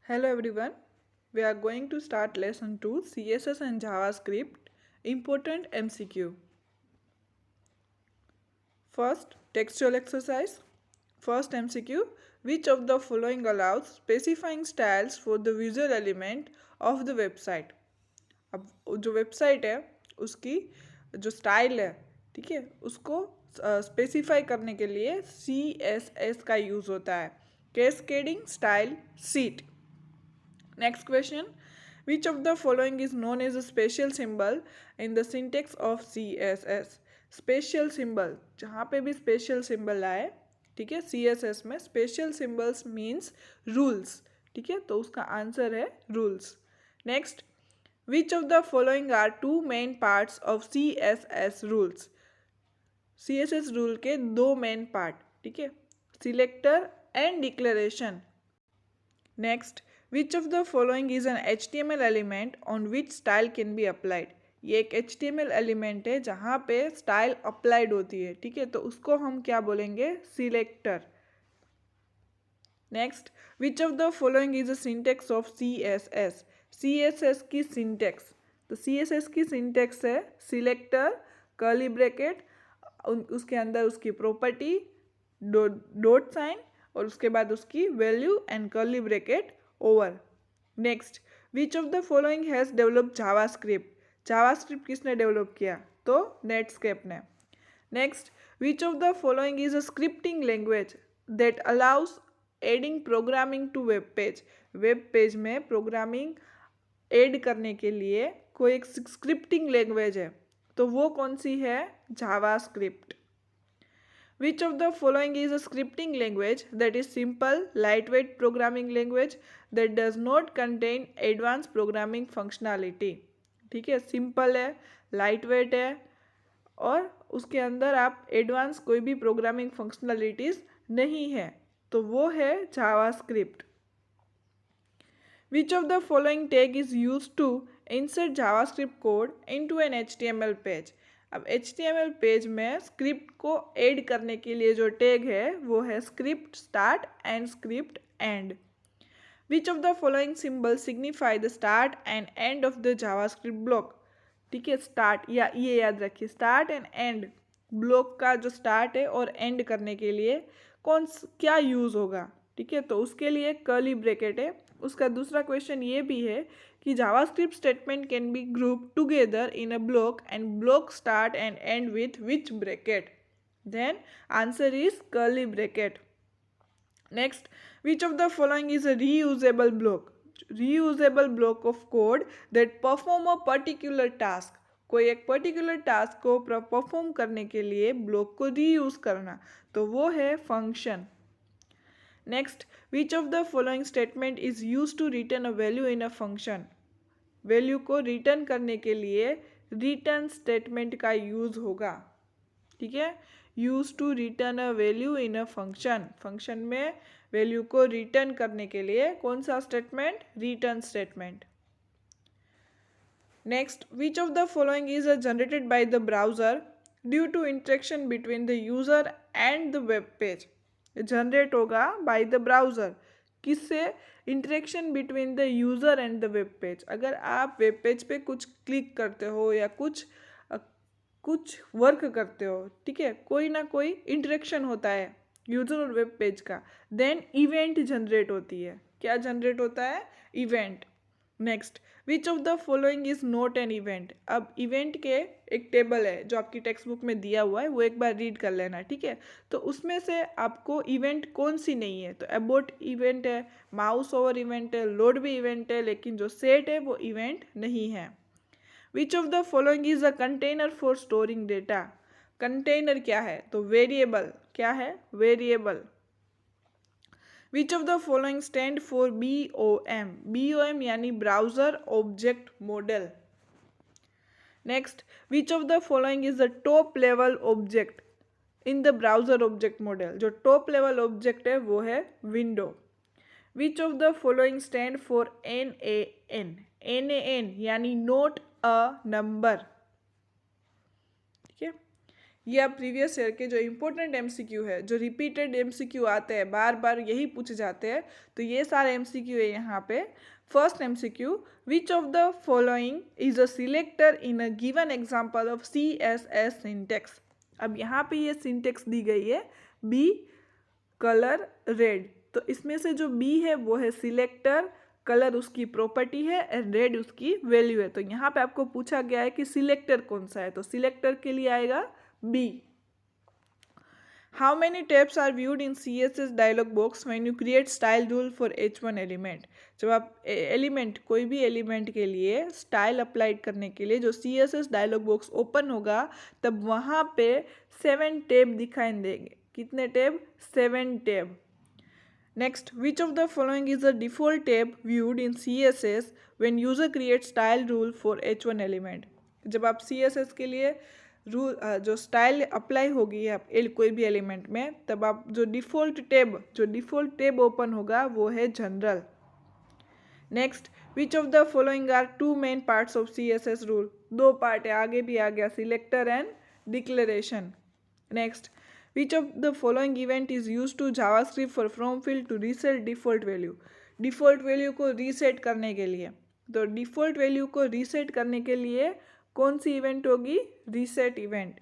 Hello everyone, we are going to start lesson 2 CSS and JavaScript important MCQ. First, textual exercise. First MCQ, which of the following allows specifying styles for the visual element of the website? अब जो website है उसकी जो style है, ठीक है, उसको specify करने के लिए CSS का यूज़ होता है. Cascading style seat. Next question. Which of the following is known as a special symbol in the syntax of CSS? Special symbol, जहाँ पे भी स्पेशल सिंबल आए, ठीक है, CSS में स्पेशल सिंबल्स मीन्स रूल्स, ठीक है, तो उसका आंसर है rules. Next, which of the following are two main parts of CSS rules? CSS rule के दो मेन पार्ट, ठीक है, selector and declaration. Next, which of the following is an HTML element on which style can be applied? ये एक HTML element है जहाँ पे style applied होती है, ठीक है, तो उसको हम क्या बोलेंगे? Selector. Next, which of the following is a syntax of CSS? CSS की सिंटेक्स, तो CSS की सिंटेक्स है सिलेक्टर, कर्ली ब्रैकेट, उसके अंदर उसकी प्रॉपर्टी, डॉट साइन, और उसके बाद उसकी value and curly bracket over. Next, which of the following has develop JavaScript? JavaScript किसने डेवलप किया? तो नेटस्केप ने. Next, which of the following is a scripting language that allows adding programming to web page? Web page में programming add करने के लिए कोई एक स्क्रिप्टिंग लैंग्वेज है, तो वो कौन सी है? JavaScript. Which of the following is a scripting language that is simple, lightweight programming language that does not contain advanced programming functionality? ठीक है, सिंपल है, लाइटवेट है, और उसके अंदर आप एडवांस कोई भी प्रोग्रामिंग फंक्शनलिटीज़ नहीं है, तो वो है JavaScript. Which of the following tag is used to insert JavaScript code into an HTML page? अब HTML पेज में स्क्रिप्ट को ऐड करने के लिए जो टैग है वो है script start and script and. Which of the following symbol signify the start and end of the JavaScript block? ठीक है, स्टार्ट, या ये याद रखिए, स्टार्ट एंड एंड ब्लॉक का जो स्टार्ट है और एंड करने के लिए क्या यूज़ होगा? ठीक है, तो उसके लिए कर्ली ब्रैकेट है. उसका दूसरा क्वेश्चन ये भी है कि JavaScript statement can be group together in a block and block start and end with which bracket? Then answer is curly bracket. Next, which of the following is a reusable block? Reusable block of code that perform a particular task. कोई एक particular task को perform करने के लिए block को reuse करना, तो वो है function. Next, which of the following statement is use to return a value in a function? Value को रिटर्न करने के लिए रिटर्न स्टेटमेंट का यूज होगा, ठीक है, use to return a value in a function. Function में वैल्यू को रिटर्न करने के लिए कौन सा statement? Return statement. Next, which of the following is generated by the browser due to interaction between the user and the web page? Generate होगा by the browser, किससे? Interaction between the user and the web page. अगर आप web page पे कुछ click करते हो या कुछ वर्क करते हो, ठीक है, कोई ना कोई इंटरेक्शन होता है यूज़र और वेब पेज का, देन इवेंट जनरेट होती है. क्या जनरेट होता है? Event. Next, which of the following is not an event? अब इवेंट के एक टेबल है जो आपकी टेक्स्ट बुक में दिया हुआ है, वो एक बार रीड कर लेना, ठीक है, तो उसमें से आपको इवेंट कौन सी नहीं है? तो अबाउट इवेंट है, माउस ओवर इवेंट है, लोड भी इवेंट है, लेकिन जो सेट है वो इवेंट नहीं है. Which of the following is a container for storing data? Container क्या है? तो वेरिएबल. क्या है? Variable. Which of the following stand for BOM? BOM यानी browser object model. Next, which of the following is the top level object in the browser object model? जो top level object है वो है window. Which of the following stand for NaN? NaN यानी note a number, ठीक है, ये आप previous year के जो इम्पोर्टेंट एमसीक्यू है, जो रिपीटेड एमसीक्यू आते हैं, बार बार यही पूछे जाते हैं, तो ये सारे एमसीक्यू है यहाँ पे। First MCQ, which of the following is a selector in a given example of CSS syntax. अब यहाँ पे ये सिंटेक्स दी गई है बी कलर रेड, तो इसमें से जो बी है वो है सिलेक्टर, कलर उसकी प्रॉपर्टी है एंड रेड उसकी वैल्यू है। तो यहाँ पे आपको पूछा गया है कि सिलेक्टर कौन सा है, तो सिलेक्टर के लिए आएगा B. How many tabs are viewed in CSS dialog box when you create style rule for H1 element. जब आप एलिमेंट, कोई भी एलिमेंट के लिए स्टाइल अप्लाइड करने के लिए जो CSS डायलॉग बॉक्स ओपन होगा, तब वहाँ पे 7 टैब दिखाई देंगे। कितने tab? 7 tab. Next, which of the following is the default tab viewed in CSS when user creates style rule for H1 element? जब आप CSS के लिए रूल जो स्टाइल अप्लाई होगी आप कोई भी एलिमेंट में, तब आप जो डिफ़ॉल्ट टैब ओपन होगा वो है general. Next, which of the following are 2 main parts of CSS rule. 2 part है, आगे भी आ गया, selector and declaration. Next, which of the following event is used to JavaScript for from field to reset default value। Default value को reset करने के लिए, तो डिफ़ॉल्ट वैल्यू को रीसेट करने के लिए कौन सी इवेंट होगी? Reset event.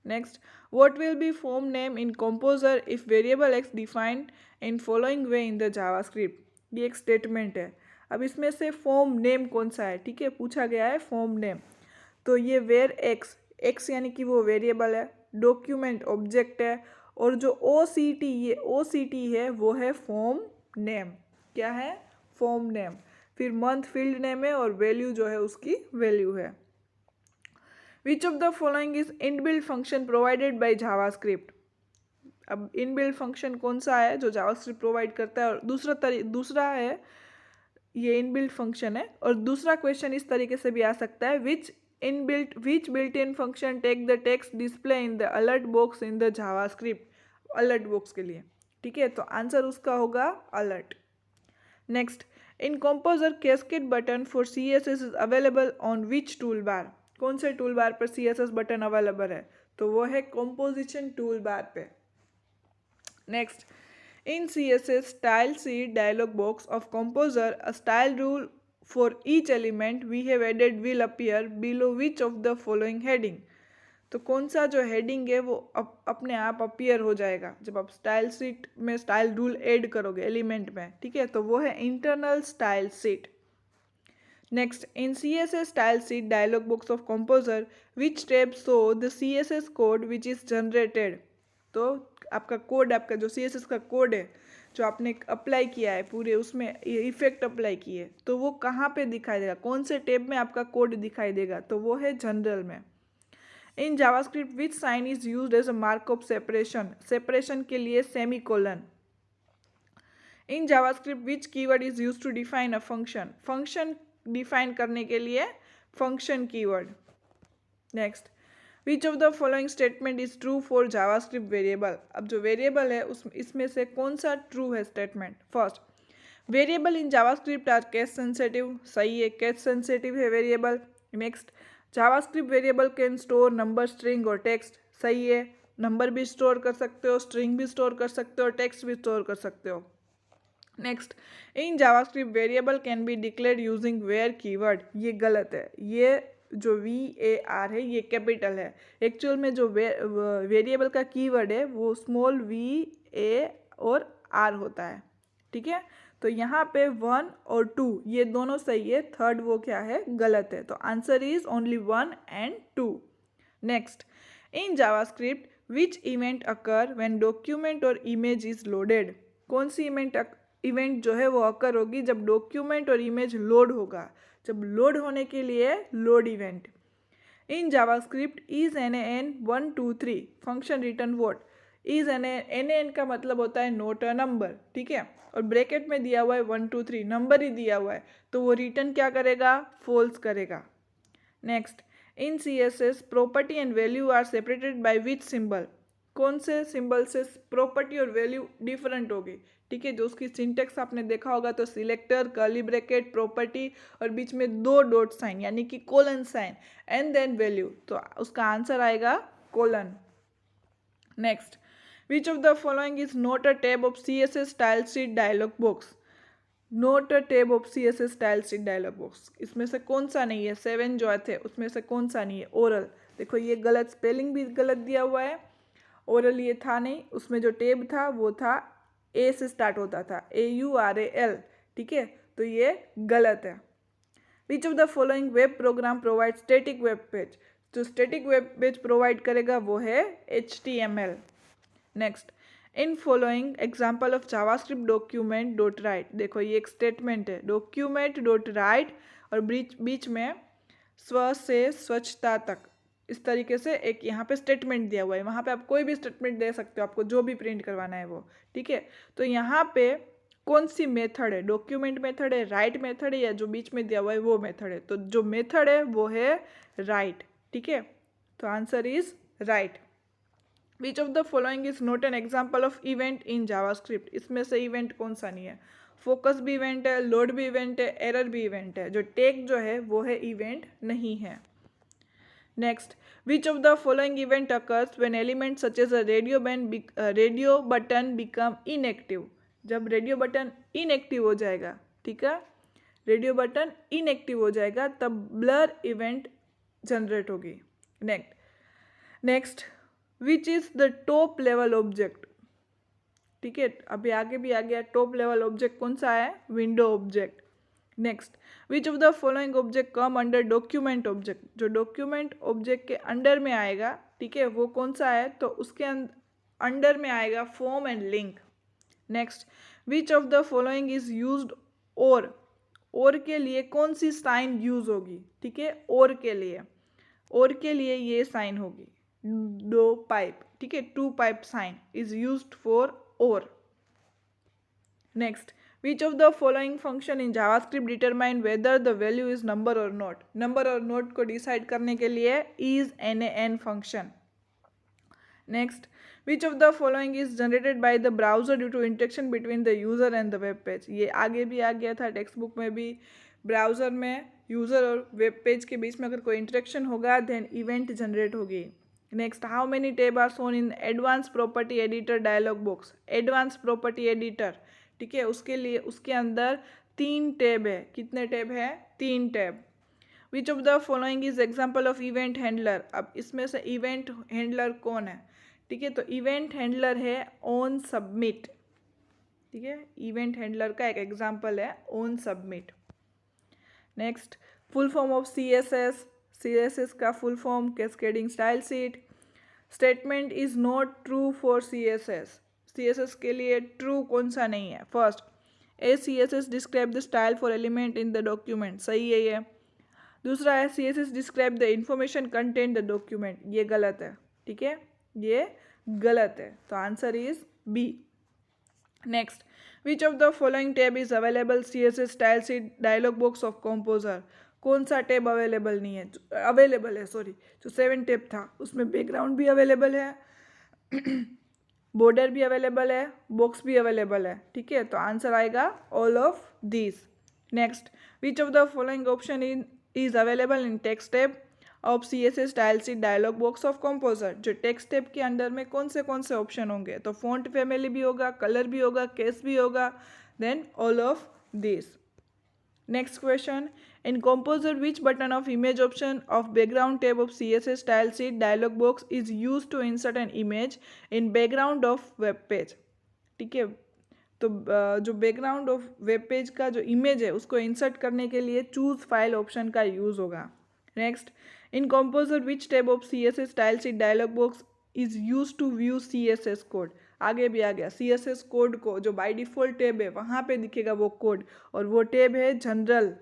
Next, what will be form name in composer if variable x defined in following way in the JavaScript. ये एक स्टेटमेंट है। अब इसमें से फॉर्म नेम कौन सा है, ठीक है, पूछा गया है फॉर्म नेम। तो ये वेर एक्स यानी कि वो वेरिएबल है, डॉक्यूमेंट ऑब्जेक्ट है, और जो OCT है वो है फॉर्म नेम। क्या है? Form name. फिर मंथ फील्ड नेम है और वैल्यू जो है उसकी वैल्यू है। Which of the following is inbuilt function provided by JavaScript. अब इनबिल्ट फंक्शन कौन सा है जो जावास्क्रिप्ट प्रोवाइड करता है, और दूसरा है ये इनबिल्ट फंक्शन है। और दूसरा क्वेश्चन इस तरीके से भी आ सकता है, विच built in function take the text display in the alert box in the JavaScript। Alert box के लिए, ठीक है, तो आंसर उसका होगा alert. Next, in composer cascade button for CSS is available on which tool bar. कौन से tool bar पर CSS बटन अवेलेबल है, तो वो है कंपोजिशन टूल बार पे। Next, in CSS style sheet dialog box of composer a style rule for each element we have added will appear below which of the following heading। तो कौन सा जो heading है वो अपने आप अपीयर हो जाएगा जब आप स्टाइल शीट में स्टाइल रूल ऐड करोगे एलिमेंट में, ठीक है, तो वो है internal style sheet. Next, in CSS style sheet dialog box of composer which tab show the CSS code which is generated. तो आपका कोड, आपका जो CSS का कोड है जो आपने अप्लाई किया है पूरे, उसमें इफेक्ट अप्लाई किए, तो वो कहाँ पे दिखाई देगा, कौन से टैब में आपका कोड दिखाई देगा, तो वो है जनरल में। In JavaScript which sign is used as a mark of separation के लिए semicolon. In JavaScript which keyword is used to define a function define करने के लिए function keyword. Next, which of the following statement is true for JavaScript variable. अब जो variable है इसमें से कौन सा ट्रू है statement. First, variable in JavaScript are case sensitive, सही है, केस सेंसिटिव है variable. Next, JavaScript variable can store number, string और टेक्स्ट, सही है, नंबर भी स्टोर कर सकते हो, स्ट्रिंग भी स्टोर कर सकते हो, टेक्स्ट भी स्टोर कर सकते हो। Next, in JavaScript variable can be declared using var keyword, ये गलत है। ये जो VAR है ये कैपिटल है, एक्चुअल में जो वेरिएबल का कीवर्ड है वो स्मॉल VA और R होता है, ठीक है। तो यहाँ पे 1 और 2 ये दोनों सही है, थर्ड वो क्या है, गलत है। तो answer is only 1 and 2। Next, in JavaScript which event occur when document और इमेज इज लोडेड। कौन सी इवेंट जो है वो अकर होगी जब डॉक्यूमेंट और इमेज लोड होगा, जब लोड होने के लिए load event. In JavaScript is NaN 1 2 3 function return what. Is NaN का मतलब होता है नोट अ नंबर, ठीक है, और ब्रैकेट में दिया हुआ है 1 2 3 नंबर ही दिया हुआ है, तो वो रिटर्न क्या करेगा, फॉल्स करेगा। Next, in CSS property and value are separated by which symbol. कौन से सिंबल से प्रॉपर्टी और वैल्यू डिफरेंट होगी, ठीक है, जो उसकी सिंटेक्स आपने देखा होगा, तो सिलेक्टर, कर्ली ब्रैकेट, प्रॉपर्टी और बीच में 2 डॉट साइन यानी कि colon sign and then value, तो उसका आंसर आएगा colon. Next, which of the following is not a tab of CSS style sheet dialog box? Not a tab of CSS style sheet dialog box, इसमें से कौन सा नहीं है? 7 जो थे उसमें से कौन सा नहीं है? ओरल, देखो ये गलत, स्पेलिंग भी गलत दिया हुआ है। ओरल ये था नहीं, उसमें जो टैब था वो था ए से स्टार्ट होता था, AURAL, ठीक है, तो ये गलत है। Which of the following web program provide static web page? जो स्टैटिक वेब पेज प्रोवाइड करेगा वो है HTML। Next, in following example of JavaScript document dot write, देखो ये एक स्टेटमेंट है, डॉक्यूमेंट डॉट राइट और बीच में स्व से स्वच्छता तक, इस तरीके से एक यहाँ पे स्टेटमेंट दिया हुआ है। वहाँ पे आप कोई भी स्टेटमेंट दे सकते हो, आपको जो भी प्रिंट करवाना है वो, ठीक है। तो यहाँ पे कौन सी मेथड है? डॉक्यूमेंट मेथड है, राइट मेथड है, या जो बीच में दिया हुआ है वो मेथड है? तो जो मेथड है वो है राइट, ठीक है, तो answer is right. Which of the following is not an example of event in JavaScript? इसमें से इवेंट कौन सा नहीं है? फोकस भी इवेंट है, लोड भी इवेंट है, एरर भी इवेंट है, जो टेक जो है वो है इवेंट नहीं है। Next, which of the following event occurs when element such as a radio button become inactive? जब रेडियो बटन इनएक्टिव हो जाएगा, ठीक है, रेडियो बटन इनएक्टिव हो जाएगा तब ब्लर इवेंट जनरेट होगी। Next, which is the top level object? ठीक है, अभी आगे भी आ गया, टॉप लेवल ऑब्जेक्ट कौन सा है? Window object. Next, which of the following object come under document object? जो डॉक्यूमेंट ऑब्जेक्ट के अंडर में आएगा, ठीक है, वो कौन सा है? तो उसके अंडर में आएगा form and link. Next, which of the following is used और के लिए कौन सी साइन यूज होगी? ठीक है, और के लिए ये साइन होगी, दो पाइप, ठीक है, 2 pipe sign is used for or. Next, which of the following function in JavaScript determine whether the value is number or not? Number or not को डिसाइड करने के लिए is NaN function. Next, which of the following is generated by the browser due to interaction between the user and the web page? ये आगे भी आ गया था, टेक्स्ट बुक में भी। ब्राउजर में यूजर और वेब पेज के बीच में अगर कोई इंटरेक्शन होगा देन इवेंट जनरेट होगी। Next, how many tab are shown in advance property editor dialog box? Advance property editor, ठीक है, उसके लिए उसके अंदर 3 टैब है। कितने टैब है? 3 tab. Which of the following is example of event handler? अब इसमें से इवेंट हैंडलर कौन है? ठीक है, तो इवेंट हैंडलर है ऑन सबमिट, ठीक है, इवेंट हैंडलर का एक एग्जाम्पल है on submit. Next, full form of CSS का full form cascading style sheet. Statement is not true for CSS के लिए ट्रू कौन सा नहीं है? First, CSS describe the style for element in the document, सही है ये। दूसरा है CSS describe the information content the document, ये गलत है, ठीक है, ये गलत है, तो answer is B। Next, which of the following tab is available CSS style sheet dialog box of composer? कौन सा टैब अवेलेबल नहीं है? अवेलेबल है, सॉरी, जो 7 टैब था उसमें बैकग्राउंड भी अवेलेबल है, बॉर्डर भी अवेलेबल है, बॉक्स भी अवेलेबल है, ठीक है, तो आंसर आएगा all of this. Next, which of the following option is available in text tab of CSS style sheet dialog box of composer? जो टेक्स्ट टैब के अंदर में कौन से ऑप्शन होंगे? तो फॉन्ट फैमिली भी होगा, कलर भी होगा, केस भी होगा, then all of this. Next question, in composer which button of image option of background tab of CSS style sheet dialog box is use to insert an image in background of web page? ठीक है, तो जो background of web page का जो image है उसको insert करने के लिए चूज फाइल ऑप्शन का यूज होगा। Next, in composer which tab of CSS style sheet dialog box is use to view CSS code? आगे भी आ गया, CSS कोड को जो बाय डिफॉल्ट टैब है वहाँ पे दिखेगा वो कोड, और वो टैब है general.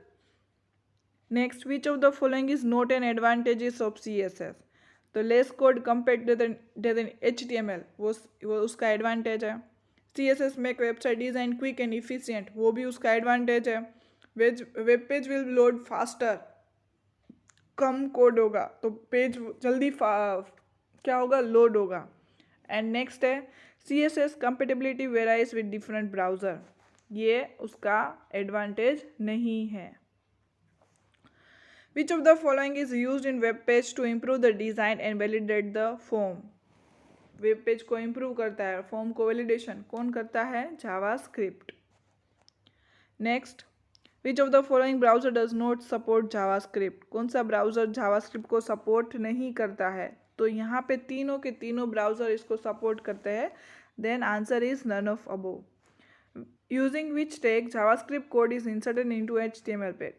Next, which of the following is not an advantages of CSS? तो less code compared then HTML, वो उसका एडवांटेज है। CSS make website design quick and efficient, वो भी उसका एडवांटेज है। Web page will load faster, कम code होगा तो पेज जल्दी क्या होगा? लोड होगा। एंड नेक्स्ट है CSS compatibility varies with different browser, ये उसका एडवांटेज नहीं है। Which of the following is used in web page to improve the design and validate the form? Web page को इम्प्रूव करता है, फॉर्म को वैलिडेशन कौन करता है? JavaScript. Next, which of the following browser does not support JavaScript? कौन सा browser JavaScript को सपोर्ट नहीं करता है? तो यहाँ पे तीनों के तीनों ब्राउजर इसको सपोर्ट करते हैं। Then answer is none of above. Using which tag JavaScript code is inserted into HTML पेज?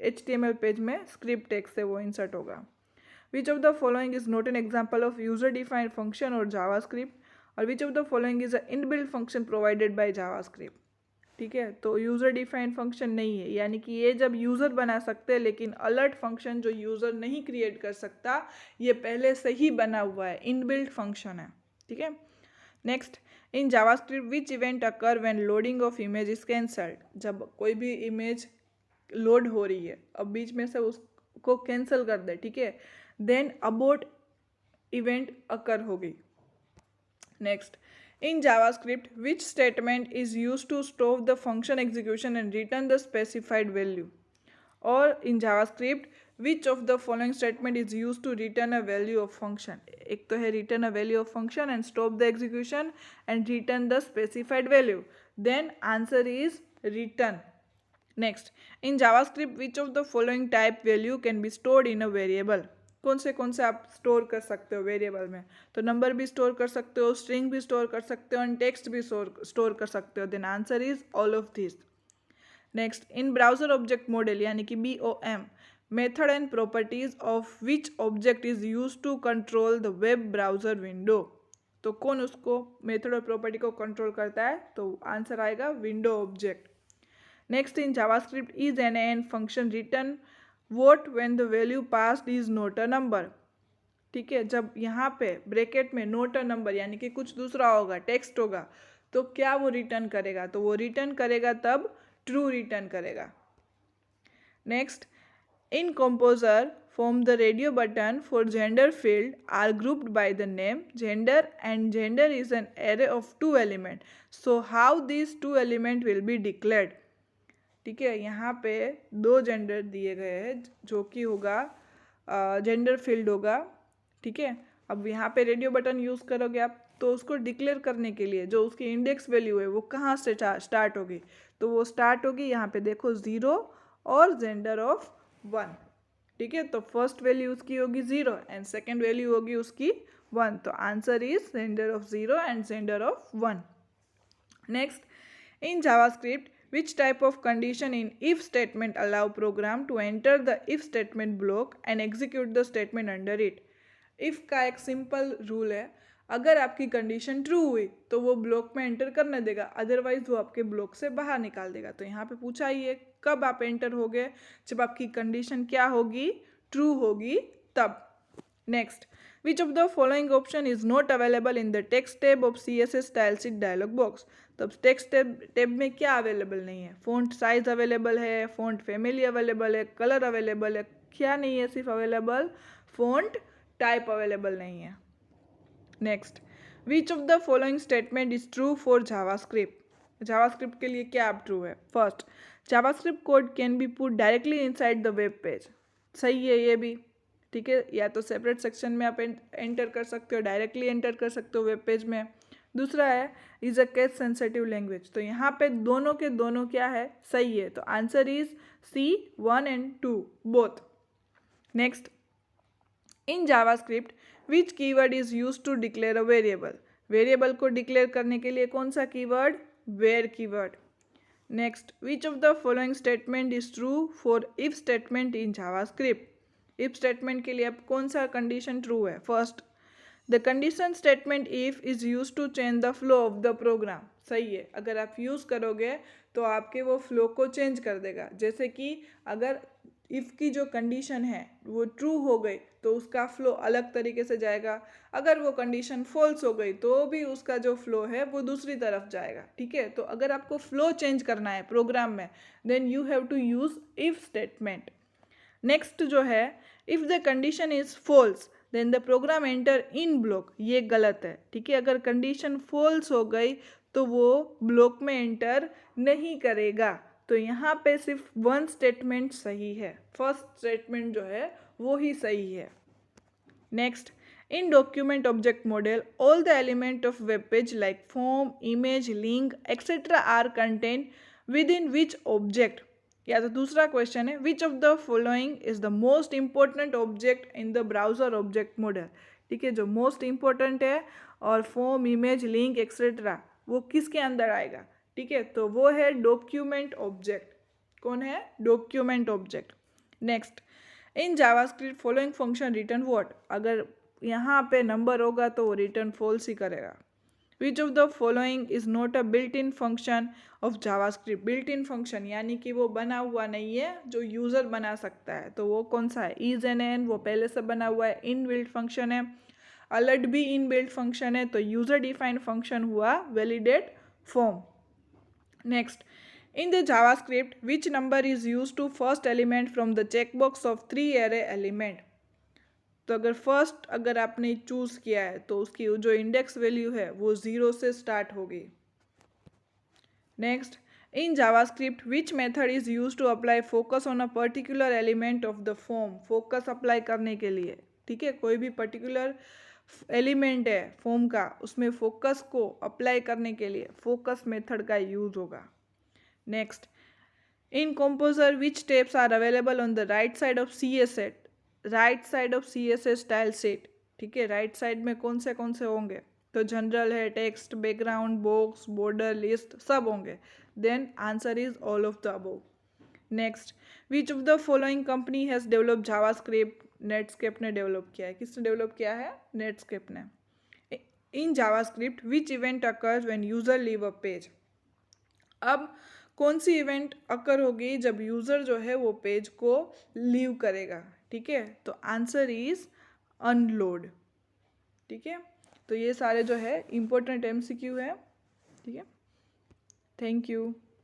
HTML पेज में स्क्रिप्ट टैग से वो इंसर्ट होगा। Which of the following is not an example of user defined function और JavaScript? और which of the following is a inbuilt function provided by JavaScript? ठीक है, तो यूज़र डिफाइंड फंक्शन नहीं है, यानी कि ये जब यूज़र बना सकते हैं, लेकिन अलर्ट फंक्शन जो यूज़र नहीं क्रिएट कर सकता, ये पहले से ही बना हुआ है, इनबिल्ट फंक्शन है। ठीक है। Next, in JavaScript which event occur when loading of image is cancelled? जब कोई भी इमेज लोड हो रही है, अब बीच में से उसको कैंसिल कर दे, ठीक है, देन अबोर्ट इवेंट अकर होगी। Next, in JavaScript, which statement is used to stop the function execution and return the specified value? Or in JavaScript, which of the following statement is used to return a value of function? एक तो है return a value of function and stop the execution and return the specified value. Then answer is return. Next, in JavaScript, which of the following type value can be stored in a variable? कौन से आप store कर सकते हो variable में? तो number भी store कर सकते हो, स्ट्रिंग भी स्टोर कर सकते हो, एंड टेक्स्ट भी स्टोर कर सकते हो। Then answer is all of this. Next, in browser object model यानी कि BOM, method and properties of which object is use to control the web browser window? तो कौन उसको मेथड और प्रॉपर्टी को कंट्रोल करता है? तो आंसर आएगा window object. Next, in JavaScript is an and function return vote when the value passed is not a number? ठीक है, जब यहाँ पे ब्रैकेट में नॉट अ नंबर यानी कि कुछ दूसरा होगा, टेक्स्ट होगा, तो क्या वो रिटर्न करेगा? तो वो रिटर्न करेगा तब ट्रू रिटर्न करेगा। Next, in composer form the radio button for gender field are grouped by the name gender and gender is an array of 2 element, so how this 2 element will be declared? ठीक है, यहाँ पे 2 gender दिए गए हैं जो कि होगा जेंडर फील्ड होगा। ठीक है, अब यहाँ पे रेडियो बटन यूज़ करोगे आप, तो उसको डिक्लेयर करने के लिए जो उसकी इंडेक्स वैल्यू है वो कहाँ से स्टार्ट होगी? तो वो स्टार्ट होगी यहाँ पे देखो 0 और जेंडर ऑफ 1। ठीक है, तो फर्स्ट वैल्यू उसकी होगी 0 एंड सेकेंड वैल्यू होगी उसकी 1, तो answer is gender of 0 and gender of 1। Next, in JavaScript which type of condition in if statement allow program to enter the if statement block and execute the statement under it? if का एक simple rule है, अगर आपकी condition true हुई तो वो block में enter करने देगा, अदरवाइज वो आपके ब्लॉक से बाहर निकाल देगा। तो यहाँ पे पूछा ही है कब आप एंटर होगे? जब आपकी कंडीशन क्या होगी? ट्रू होगी तब। Next, which of the following option is not available in the text tab of CSS style sheet dialog box? तब टेक्स्ट टैब में क्या अवेलेबल नहीं है? फ़ॉन्ट साइज अवेलेबल है, फ़ॉन्ट फैमिली अवेलेबल है, कलर अवेलेबल है, क्या नहीं है? सिर्फ अवेलेबल फ़ॉन्ट टाइप अवेलेबल नहीं है। Next, which of the following statement is true for JavaScript? JavaScript के लिए क्या अब ट्रू है? First, JavaScript code can be put directly inside the web page. सही है ये भी। ठीक है, या तो सेपरेट सेक्शन में आप एंटर कर सकते हो, डायरेक्टली एंटर कर सकते हो वेब पेज में। दूसरा है is a case sensitive language, तो यहाँ पे दोनों के दोनों क्या है? सही है, तो answer is C 1 and 2 both. Next, in JavaScript which keyword is use to declare a variable? Variable को डिक्लेयर करने के लिए कौन सा keyword? Var keyword. Next, which of the following statement is true for if statement in JavaScript? If statement के लिए अब कौन सा कंडीशन ट्रू है? First, the condition statement if is use to change the flow of the programme. सही है, अगर आप यूज़ करोगे तो आपके वो फ्लो को चेंज कर देगा। जैसे कि अगर इफ़ की जो कंडीशन है वो ट्रू हो गई तो उसका फ्लो अलग तरीके से जाएगा, अगर वो कंडीशन फॉल्स हो गई तो भी उसका जो फ्लो है वो दूसरी तरफ जाएगा। ठीक है, तो अगर आपको फ्लो चेंज करना है प्रोग्राम में, then you have to use if statement. Next जो है, if the condition is false then the program enter in block, ये गलत है। ठीक है, अगर कंडीशन फॉल्स हो गई तो वो ब्लॉक में एंटर नहीं करेगा। तो यहाँ पे सिर्फ 1 स्टेटमेंट सही है, फर्स्ट स्टेटमेंट जो है वो ही सही है। Next, In document object model, all the element of web page like form, image, link, etc. are contained within which object. या तो दूसरा क्वेश्चन है which of the following is the most important object in the browser object model. ठीक है, जो most important है और form, image, link etcetera वो किसके अंदर आएगा. ठीक है, तो वो है डॉक्यूमेंट ऑब्जेक्ट. कौन है? Document object. Next, in JavaScript following function return what. अगर यहाँ पे नंबर होगा तो वो रिटर्न फॉल्स ही करेगा. विच of the following is not a built in function of JavaScript. Built in function यानी कि वो बना हुआ नहीं है जो यूज़र बना सकता है, तो वो कौन सा है? इज एन एन, वो पहले से बना हुआ है. इन बिल्ट फंक्शन है. अलर्ट भी इन बिल्ट फंक्शन है, तो यूज़र डिफाइंड फंक्शन हुआ validate form. Next, in the javascript which number is used to first element from the checkbox of 3 array element. तो अगर आपने चूज किया है तो उसकी जो इंडेक्स वैल्यू है वो 0 से स्टार्ट होगी. Next, in JavaScript which method is use to apply focus on a particular element of the form. Focus apply करने के लिए, ठीक है, कोई भी पर्टिकुलर एलिमेंट है फॉर्म का, उसमें फोकस को अप्लाई करने के लिए फोकस मेथड का यूज होगा. Next, in composer which steps are available on the right side of CSS. Right side of CSS style set. ठीक है, राइट साइड में कौन से होंगे? तो जनरल है, text, background, box, border, list सब होंगे. Then answer is all of the above. Next, which of the following company has develop JavaScript. Netscape ने डेवलप किया है. किसने डेवलप किया है? नेटस्केप ने. In JavaScript which event occurs when user leave a page. अब कौन सी इवेंट अकर होगी जब यूज़र जो है वो पेज को लीव करेगा. ठीक है, तो आंसर इज अनलोड. ठीक है, तो ये सारे जो है इम्पोर्टेंट MCQ है. ठीक है, थैंक यू.